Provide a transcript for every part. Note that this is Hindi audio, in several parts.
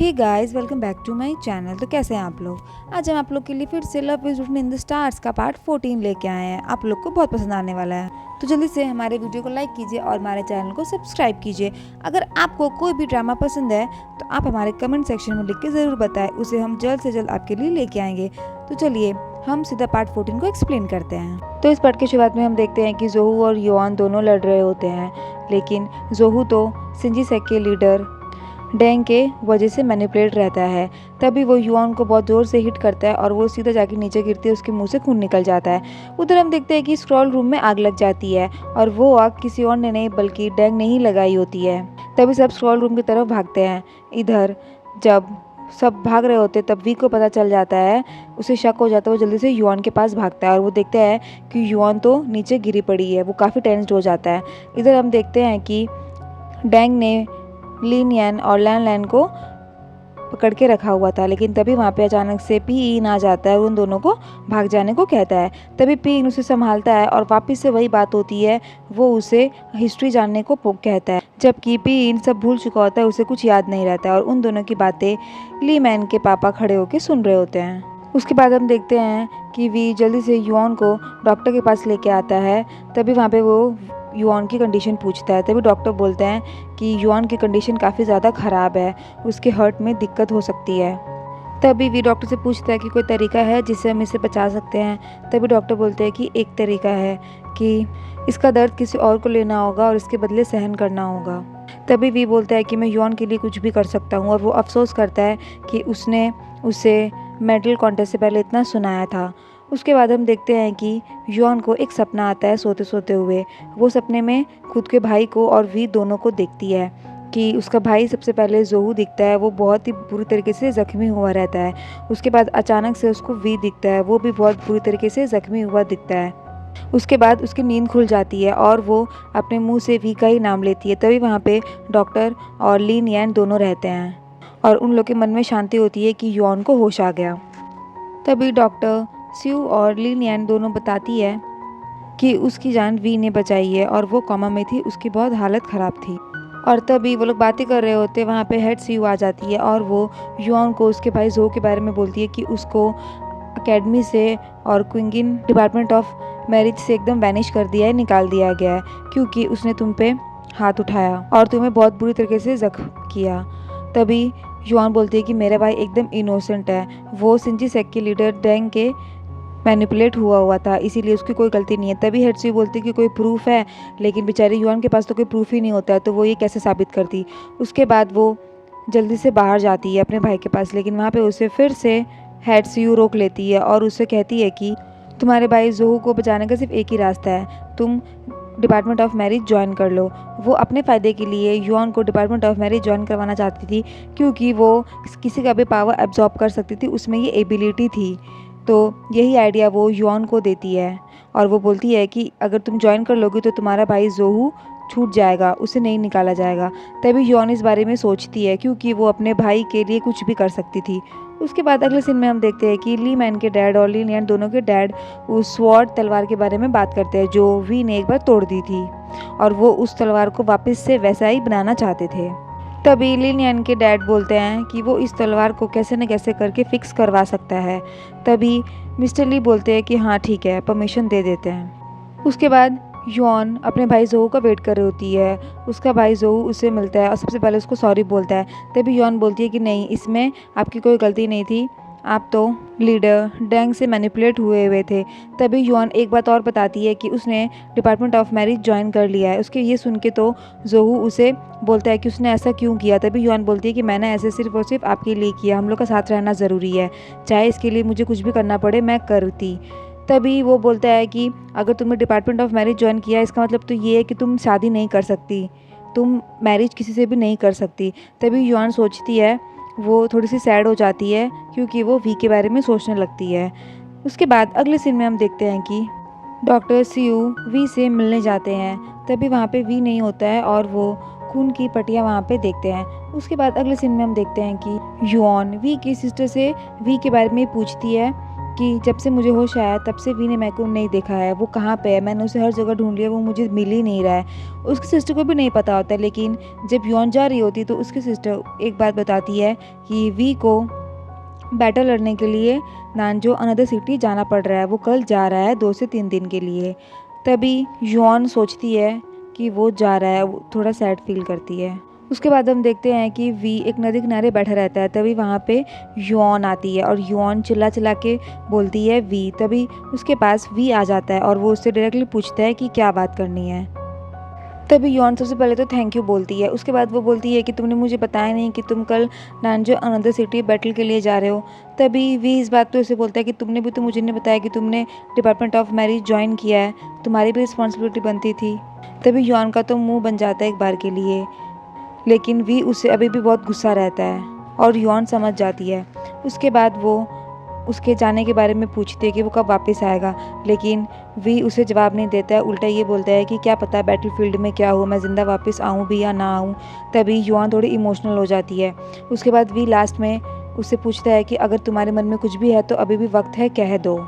Hey guys, welcome back to my channel. तो कैसे हैं आप लोग। आज हम आप लोग के लिए फिर से love is written in the stars का पार्ट 14 लेके आए हैं। आप लोग को बहुत पसंद आने वाला है, तो जल्दी से हमारे वीडियो को लाइक कीजिए और हमारे चैनल को सब्सक्राइब कीजिए। अगर आपको कोई भी ड्रामा पसंद है तो आप हमारे कमेंट सेक्शन में लिख के ज़रूर बताएं, उसे हम जल्द से जल्द आपके लिए लेके आएंगे। तो चलिए हम सीधा पार्ट 14 को एक्सप्लेन करते हैं। तो इस पार्ट की शुरुआत में हम देखते हैं कि जोहू और युआन दोनों लड़ रहे होते हैं, लेकिन जोहू तो सिंजी सेक के लीडर डेंग के वजह से मैनिपुलेट रहता है। तभी वो युआन को बहुत ज़ोर से हिट करता है और वो सीधा जाके नीचे गिरती है, उसके मुंह से खून निकल जाता है। उधर हम देखते हैं कि स्क्रॉल रूम में आग लग जाती है और वो आग किसी और ने नहीं बल्कि डेंग ने ही लगाई होती है। तभी सब स्क्रॉल रूम की तरफ भागते हैं। इधर जब सब भाग रहे होते तब वी को पता चल जाता है, उसे शक हो जाता है। वो जल्दी से युआन के पास भागता है और वो देखता है कि युआन तो नीचे गिरी पड़ी है। वो काफ़ी टेंस्ड हो जाता है। इधर हम देखते हैं कि डेंग ने लिन यान और लैन लैन को पकड़ के रखा हुआ था, लेकिन तभी वहाँ पे अचानक से पी इन आ जाता है और उन दोनों को भाग जाने को कहता है। तभी पी इन उसे संभालता है और वापस से वही बात होती है, वो उसे हिस्ट्री जानने को कहता है। जबकि पी इन सब भूल चुका होता है, उसे कुछ याद नहीं रहता है और उन दोनों की बातें ली मैन के पापा खड़े होकर सुन रहे होते हैं। उसके बाद हम देखते हैं कि वी जल्दी से युआन को डॉक्टर के पास लेके आता है। तभी वहाँ पे वो युआन की कंडीशन पूछता है। तभी डॉक्टर बोलते हैं कि युआन की कंडीशन काफ़ी ज़्यादा ख़राब है, उसके हार्ट में दिक्कत हो सकती है। तभी वी डॉक्टर से पूछता है कि कोई तरीका है जिससे हम इसे बचा सकते हैं। तभी डॉक्टर बोलते हैं कि एक तरीका है कि इसका दर्द किसी और को लेना होगा और इसके बदले सहन करना होगा। तभी वी बोलता है कि मैं युआन के लिए कुछ भी कर सकता हूँ और वो अफसोस करता है कि उसने उसे मेडल कॉन्टेस्ट से पहले इतना सुनाया था। उसके बाद हम देखते हैं कि युआन को एक सपना आता है सोते सोते हुए। वो सपने में खुद के भाई को और वी दोनों को देखती है कि उसका भाई सबसे पहले जोहू दिखता है, वो बहुत ही बुरी तरीके से ज़ख्मी हुआ रहता है। उसके बाद अचानक से उसको वी दिखता है, वो भी बहुत बुरी तरीके से ज़ख्मी हुआ दिखता है। उसके बाद उसकी नींद खुल जाती है और वो अपने मुंह से वी का ही नाम लेती है। तभी वहाँ पे डॉक्टर और लिन यान दोनों रहते हैं और उन लोग के मन में शांति होती है कि युआन को होश आ गया। तभी डॉक्टर स्यू और लिन यान दोनों बताती है कि उसकी जान वी ने बचाई है और वो कोमा में थी, उसकी बहुत हालत ख़राब थी। और तभी वो लोग बातें कर रहे होते, वहाँ पे हेड स्यू आ जाती है और वो युआन को उसके भाई जो के बारे में बोलती है कि उसको अकेडमी से और क्विंगिन डिपार्टमेंट ऑफ मैरिज से एकदम वैनिश कर दिया है, निकाल दिया गया है, क्योंकि उसने तुम पे हाथ उठाया और तुम्हें बहुत बुरी तरीके से जख्म किया। तभी युआन बोलती है कि मेरा भाई एकदम इनोसेंट है, वो सिंजी सेक के लीडर डेंग के मैनिपुलेट हुआ था, इसीलिए उसकी कोई गलती नहीं है। तभी हेडसी बोलती है कि कोई प्रूफ है, लेकिन बेचारे युआन के पास तो कोई प्रूफ ही नहीं होता है, तो वो ये कैसे साबित करती। उसके बाद वो जल्दी से बाहर जाती है अपने भाई के पास, लेकिन वहाँ पे उसे फिर से हेडसी रोक लेती है और उससे कहती है कि तुम्हारे भाई जोहू को बचाने का सिर्फ एक ही रास्ता है, तुम डिपार्टमेंट ऑफ मैरिज ज्वाइन कर लो। वो अपने फ़ायदे के लिए युआन को डिपार्टमेंट ऑफ मैरिज ज्वाइन करवाना चाहती थी, क्योंकि वो किसी का भी पावर एब्जॉर्ब कर सकती थी, उसमें ये एबिलिटी थी। तो यही आइडिया वो युआन को देती है और वो बोलती है कि अगर तुम ज्वाइन कर लोगे तो तुम्हारा भाई जोहू छूट जाएगा, उसे नहीं निकाला जाएगा। तभी युआन इस बारे में सोचती है, क्योंकि वो अपने भाई के लिए कुछ भी कर सकती थी। उसके बाद अगले सीन में हम देखते हैं कि ली मैन के डैड और लिन यान दोनों के डैड उस स्वॉर्ड तलवार के बारे में बात करते हैं जो वी ने एक बार तोड़ दी थी, और वो उस तलवार को वापस से वैसा ही बनाना चाहते थे। तभी लिन यान के डैड बोलते हैं कि वो इस तलवार को कैसे न कैसे करके फिक्स करवा सकता है। तभी मिस्टर ली बोलते हैं कि हाँ ठीक है, परमिशन दे देते हैं। उसके बाद युआन अपने भाई जोहू का वेट कर रही होती है। उसका भाई जोहू उससे मिलता है और सबसे पहले उसको सॉरी बोलता है। तभी युआन बोलती है कि नहीं, इसमें आपकी कोई गलती नहीं थी, आप तो लीडर डेंग से मैनिपुलेट हुए थे। तभी युआन एक बात और बताती है कि उसने डिपार्टमेंट ऑफ मैरिज ज्वाइन कर लिया है। उसके ये सुन के तो जोहू उसे बोलता है कि उसने ऐसा क्यों किया। तभी युआन बोलती है कि मैंने ऐसे सिर्फ और सिर्फ आपके लिए किया, हम लोग का साथ रहना ज़रूरी है, चाहे इसके लिए मुझे कुछ भी करना पड़े मैं करती। तभी वो बोलता है कि अगर तुमने डिपार्टमेंट ऑफ मैरिज ज्वाइन किया, इसका मतलब तो ये है कि तुम शादी नहीं कर सकती, तुम मैरिज किसी से भी नहीं कर सकती। तभी युआन सोचती है, वो थोड़ी सी सैड हो जाती है, क्योंकि वो वी के बारे में सोचने लगती है। उसके बाद अगले सीन में हम देखते हैं कि डॉक्टर स्यू वी से मिलने जाते हैं। तभी वहाँ पे वी नहीं होता है और वो खून की पट्टियाँ वहाँ पे देखते हैं। उसके बाद अगले सीन में हम देखते हैं कि युआन वी की सिस्टर से वी के बारे में पूछती है कि जब से मुझे होश आया तब से वी ने मेरे को नहीं देखा है, वो कहाँ पे है, मैंने उसे हर जगह ढूंढ लिया, वो मुझे मिल ही नहीं रहा है। उसकी सिस्टर को भी नहीं पता होता है, लेकिन जब यॉन जा रही होती तो उसकी सिस्टर एक बात बताती है कि वी को बैटल लड़ने के लिए नानजो अनदर सिटी जाना पड़ रहा है, वो कल जा रहा है 2 से 3 दिन के लिए। तभी यॉन सोचती है कि वो जा रहा है, वो थोड़ा सैड फील करती है। उसके बाद हम देखते हैं कि वी एक नदी किनारे बैठा रहता है। तभी वहाँ पे यॉन आती है और यॉन चिल्ला चिल्ला के बोलती है वी। तभी उसके पास वी आ जाता है और वो उससे डायरेक्टली पूछता है कि क्या बात करनी है। तभी यॉन सबसे पहले तो थैंक यू बोलती है। उसके बाद वो बोलती है कि तुमने मुझे बताया नहीं कि तुम कल नानजो अनदर सिटी बैटल के लिए जा रहे हो। तभी वी इस बात पे उसे बोलता है कि तुमने भी तो मुझे नहीं बताया कि तुमने डिपार्टमेंट ऑफ मैरिज ज्वाइन किया है, तुम्हारी भी रिस्पॉन्सिबिलिटी बनती थी। तभी यॉन का तो मुंह बन जाता है एक बार के लिए, लेकिन वी उससे अभी भी बहुत गुस्सा रहता है और यॉन समझ जाती है। उसके बाद वो उसके जाने के बारे में पूछती है कि वो कब वापस आएगा, लेकिन वी उसे जवाब नहीं देता है। उल्टा ये बोलता है कि क्या पता बैटलफील्ड में क्या हो, मैं ज़िंदा वापस आऊँ भी या ना आऊँ। तभी यॉन थोड़ी इमोशनल हो जाती है। उसके बाद वी लास्ट में उससे पूछता है कि अगर तुम्हारे मन में कुछ भी है तो अभी भी वक्त है, कह दो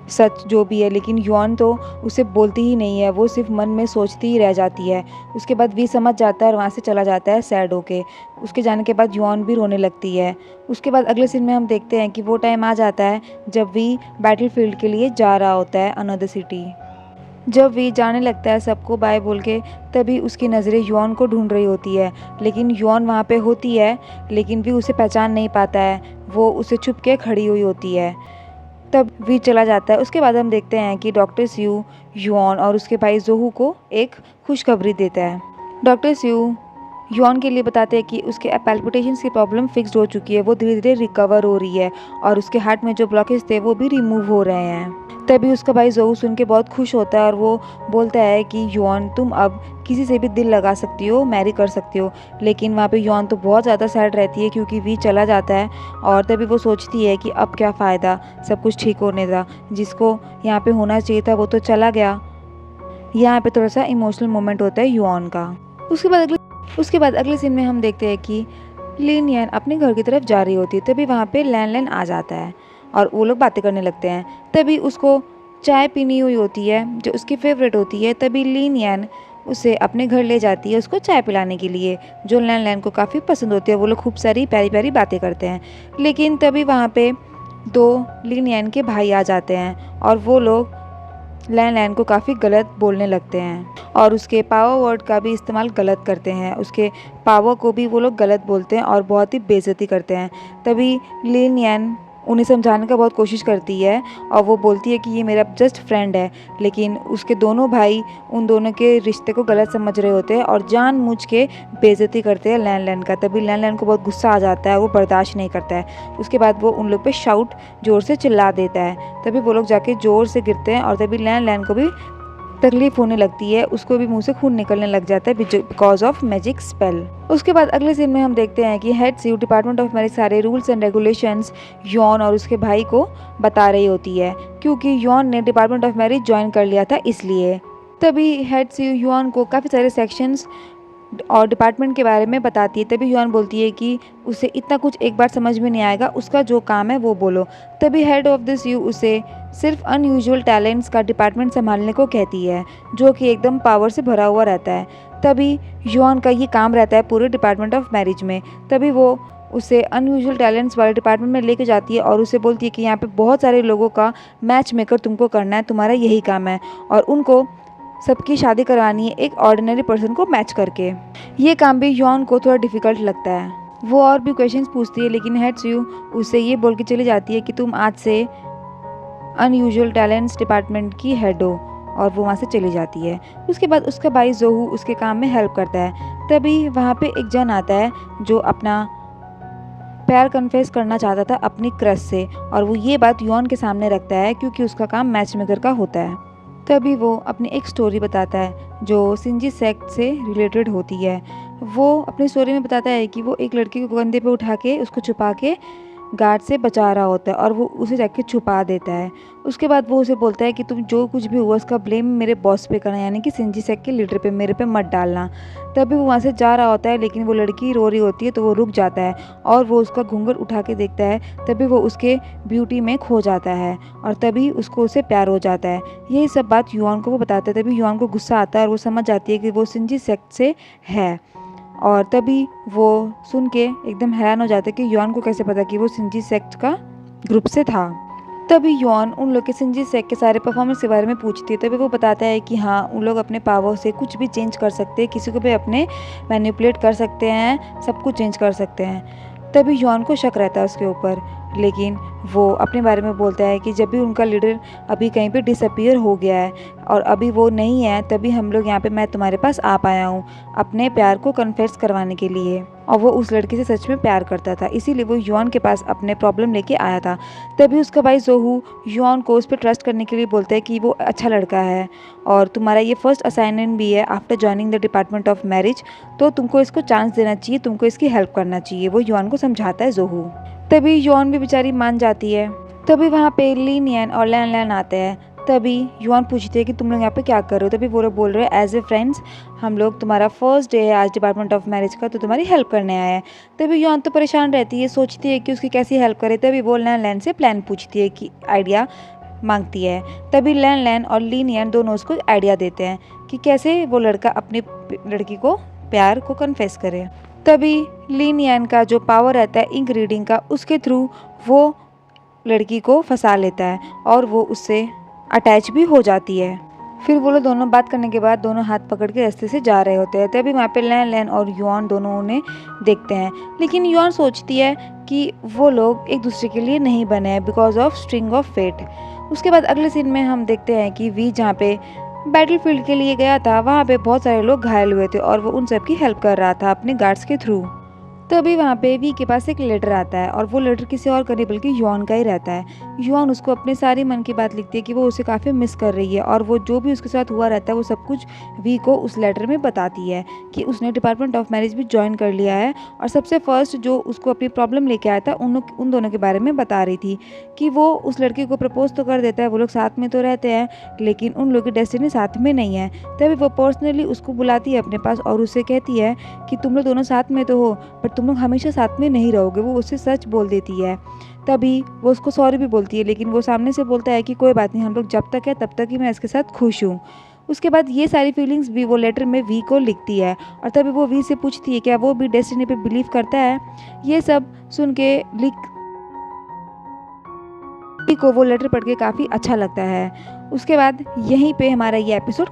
सच जो भी है। लेकिन यॉन तो उसे बोलती ही नहीं है, वो सिर्फ मन में सोचती ही रह जाती है। उसके बाद वी समझ जाता है और वहाँ से चला जाता है सैड होके। उसके जाने के बाद यॉन भी रोने लगती है। उसके बाद अगले सीन में हम देखते हैं कि वो टाइम आ जाता है जब वी बैटलफील्ड के लिए जा रहा होता है अनदर सिटी। जब वी जाने लगता है सबको बाय बोल के, तभी उसकी नज़रें यॉन को ढूंढ रही होती है। लेकिन यॉन वहाँ पे होती है, लेकिन वी उसे पहचान नहीं पाता है, वो उसे छुप के खड़ी हुई होती है। तब वी चला जाता है। उसके बाद हम देखते हैं कि डॉक्टर स्यू यॉन और उसके भाई जोहू को एक खुशखबरी देता है। डॉक्टर स्यू यॉन के लिए बताते हैं कि उसके पैल्पिटेशंस की प्रॉब्लम फिक्स्ड हो चुकी है, वो धीरे धीरे रिकवर हो रही है और उसके हार्ट में जो ब्लॉकेज थे वो भी रिमूव हो रहे हैं। तभी उसका भाई जोहू सुन के बहुत खुश होता है और वो बोलता है कि यॉन तुम अब किसी से भी दिल लगा सकती हो, मैरी कर सकती हो। लेकिन वहाँ पे यॉन तो बहुत ज़्यादा सैड रहती है क्योंकि वी चला जाता है और तभी वो सोचती है कि अब क्या फ़ायदा सब कुछ ठीक होने का, जिसको यहाँ पे होना चाहिए था वो तो चला गया। यहाँ पे थोड़ा सा इमोशनल मोमेंट होता है यॉन का। उसके बाद अगले सीन में हम देखते हैं कि लिन यन अपने घर की तरफ जा रही होती है। तभी वहाँ पे लैन लैन आ जाता है और वो लोग बातें करने लगते हैं। तभी उसको चाय पीनी हुई होती है जो उसकी फेवरेट होती है। तभी लिन यन उसे अपने घर ले जाती है उसको चाय पिलाने के लिए, जो लैन लैन को काफ़ी पसंद होती है। वो लोग खूब सारी प्यारी प्यारी बातें करते हैं। लेकिन तभी वहाँ पे 2 लिन यन के भाई आ जाते हैं और वो लोग लैन लैन को काफ़ी गलत बोलने लगते हैं और उसके पावर वर्ड का भी इस्तेमाल गलत करते हैं। उसके पावर को भी वो लोग गलत बोलते हैं और बहुत ही बेइज्जती करते हैं। तभी लिन यन उन्हें समझाने का बहुत कोशिश करती है और वो बोलती है कि ये मेरा जस्ट फ्रेंड है, लेकिन उसके दोनों भाई उन दोनों के रिश्ते को गलत समझ रहे होते हैं और जानबूझ के बेइज्जती करते हैं लैन लैन का। तभी लैन लैन को बहुत गुस्सा आ जाता है, वो बर्दाश्त नहीं करता है। उसके बाद वो उन लोग पे शाउट जोर से चिल्ला देता है। तभी वो लोग जाके जोर से गिरते हैं और तभी लैन लैन को भी तकलीफ होने लगती है, उसको भी मुंह से खून निकलने लग जाता है बिकॉज ऑफ मैजिक स्पेल। उसके बाद अगले सीन में हम देखते हैं कि head CU department of marriage सारे रूल्स एंड रेगुलेशंस यॉन और उसके भाई को बता रही होती है, क्योंकि यॉन ने डिपार्टमेंट ऑफ मैरिज ज्वाइन कर लिया था इसलिए। तभी हेड सीयू यॉन को काफ़ी सारे सेक्शंस और डिपार्टमेंट के बारे में बताती है। तभी यॉन बोलती है कि उसे इतना कुछ एक बार समझ में नहीं आएगा, उसका जो काम है वो बोलो। तभी हेड ऑफ दिस यू उसे सिर्फ अनयूजुअल टैलेंट्स का डिपार्टमेंट संभालने को कहती है, जो कि एकदम पावर से भरा हुआ रहता है। तभी यॉन का ये काम रहता है पूरे डिपार्टमेंट ऑफ मैरिज में। तभी वो उसे अनयूजुअल टैलेंट्स वाले डिपार्टमेंट में लेके जाती है और उसे बोलती है कि यहाँ पे बहुत सारे लोगों का मैच मेकर तुमको करना है, तुम्हारा यही काम है और उनको सबकी शादी करवानी है एक ऑर्डिनरी पर्सन को मैच करके। ये काम भी यॉन को थोड़ा डिफिकल्ट लगता है। वो और भी क्वेश्चंस पूछती है, लेकिन हेड सीयू उसे ये बोल के चली जाती है कि तुम आज से अनयूजुअल टैलेंट्स डिपार्टमेंट की हेड हो, और वो वहाँ से चली जाती है। उसके बाद उसका भाई जोहू उसके काम में हेल्प करता है। तभी वहाँ पे एक जन आता है जो अपना प्यार कन्फेस करना चाहता था अपनी क्रश से, और वो ये बात यॉन के सामने रखता है क्योंकि उसका काम मैच मेकर का होता है। तभी वो अपनी एक स्टोरी बताता है जो सिंजी सेक्ट से रिलेटेड होती है। वो अपनी स्टोरी में बताता है कि वो एक लड़की को कंधे पे उठा के उसको छुपा के गार्ड से बचा रहा होता है और वो उसे जाके छुपा देता है। उसके बाद वो उसे बोलता है कि तुम जो कुछ भी हुआ उसका ब्लेम मेरे बॉस पे करना, यानी कि शिनजी सेक के लीडर पे, मेरे पे मत डालना। तभी वो वहाँ से जा रहा होता है, लेकिन वो लड़की रो रही होती है तो वो रुक जाता है और वो उसका घूंघट उठा के देखता है। तभी वो उसके ब्यूटी में खो जाता है और तभी उसको उससे प्यार हो जाता है। यही सब बात युआन को वो बताता है। तभी युआन को गुस्सा आता है और वो समझ जाती है कि वो शिनजी सेक से है। और तभी वो सुन के एकदम हैरान हो जाता है कि युआन को कैसे पता कि वो शिनजी सेक का ग्रुप से था। तभी युआन उन लोग के शिनजी सेक के सारे परफॉर्मेंस के बारे में पूछती है। तभी वो बताता है कि हाँ, उन लोग अपने पावर से कुछ भी चेंज कर सकते हैं, किसी को भी अपने मैनिपुलेट कर सकते हैं, सब कुछ चेंज कर सकते हैं। तभी युआन को शक रहता है उसके ऊपर, लेकिन वो अपने बारे में बोलता है कि जब भी उनका लीडर अभी कहीं पे डिसअपीयर हो गया है और अभी वो नहीं है, तभी हम लोग यहाँ पे मैं तुम्हारे पास आ पाया हूँ अपने प्यार को कन्फेस करवाने के लिए। और वो उस लड़की से सच में प्यार करता था, इसीलिए वो युआन के पास अपने प्रॉब्लम लेके आया था। तभी उसका भाई जोहू युआन को उस पर ट्रस्ट करने के लिए बोलता है कि वो अच्छा लड़का है और तुम्हारा ये फर्स्ट असाइनमेंट भी है after joining the department of marriage, तो तुमको इसको चांस देना चाहिए, तुमको इसकी हेल्प करना चाहिए। वो युआन को समझाता है जोहू। तभी युआन भी बेचारी मान जाती है। तभी वहाँ पे लिन यान और लैन लैन आते हैं। तभी युआन पूछते हैं कि तुम लोग यहाँ पे क्या कर रहे हो। तभी वो लोग बोल रहे हैं एज ए फ्रेंड्स, हम लोग तुम्हारा फर्स्ट डे है आज डिपार्टमेंट ऑफ मैरिज का, तो तुम्हारी हेल्प करने आए हैं। तभी युआन तो परेशान रहती है, सोचती है कि उसकी कैसी हेल्प करे। तभी वो लैन लैन से प्लान पूछती है कि आइडिया मांगती है। तभी लैन लैन और लिन यान दोनों उसको आइडिया देते हैं कि कैसे वो लड़का अपनी लड़की को प्यार को कन्फेस करे। तभी लिन यान का जो पावर रहता है इंक रीडिंग का, उसके थ्रू वो लड़की को फंसा लेता है और वो उससे अटैच भी हो जाती है। फिर वो लोग दोनों बात करने के बाद दोनों हाथ पकड़ के रास्ते से जा रहे होते हैं। तभी वहाँ पे लैन लैन और युआन दोनों उन्हें देखते हैं, लेकिन युआन सोचती है कि वो लोग एक दूसरे के लिए नहीं बने हैं because of string of fate. उसके बाद अगले सीन में हम देखते हैं कि वी जहाँ पे बैटलफील्ड के लिए गया था, वहाँ पे बहुत सारे लोग घायल हुए थे और वो उन सब की हेल्प कर रहा था अपने गार्ड्स के थ्रू। तभी वहाँ पे वी के पास एक लेटर आता है और वो लेटर किसी और का नहीं बल्कि युआन का ही रहता है। युआन उसको अपने सारी मन की बात लिखती है कि वो उसे काफ़ी मिस कर रही है और वो जो भी उसके साथ हुआ रहता है वो सब कुछ वी को उस लेटर में बताती है कि उसने डिपार्टमेंट ऑफ मैरिज भी ज्वाइन कर लिया है। और सबसे फर्स्ट जो उसको अपनी प्रॉब्लम लेके आया था उन दोनों के बारे में बता रही थी कि वो उस लड़की को प्रपोज तो कर देता है, वो लोग साथ में तो रहते हैं, लेकिन उन लोगों की डेस्टिनी साथ में नहीं है। तभी वो पर्सनली उसको बुलाती है अपने पास और उससे कहती है कि तुम लोग दोनों साथ में तो हो पर तुम लोग हमेशा साथ में नहीं रहोगे। वो उससे सच बोल देती है। तभी वो उसको सॉरी भी बोलती है, लेकिन वो सामने से बोलता है कि कोई बात नहीं, हम लोग जब तक है तब तक ही मैं इसके साथ खुश हूँ। उसके बाद ये सारी फीलिंग्स भी वो लेटर में वी को लिखती है और तभी वो वी से पूछती है क्या वो भी डेस्टिनी पे बिलीव करता है। ये सब सुन के वी को वो लेटर पढ़ के काफ़ी अच्छा लगता है। उसके बाद यहीं पे हमारा ये एपिसोड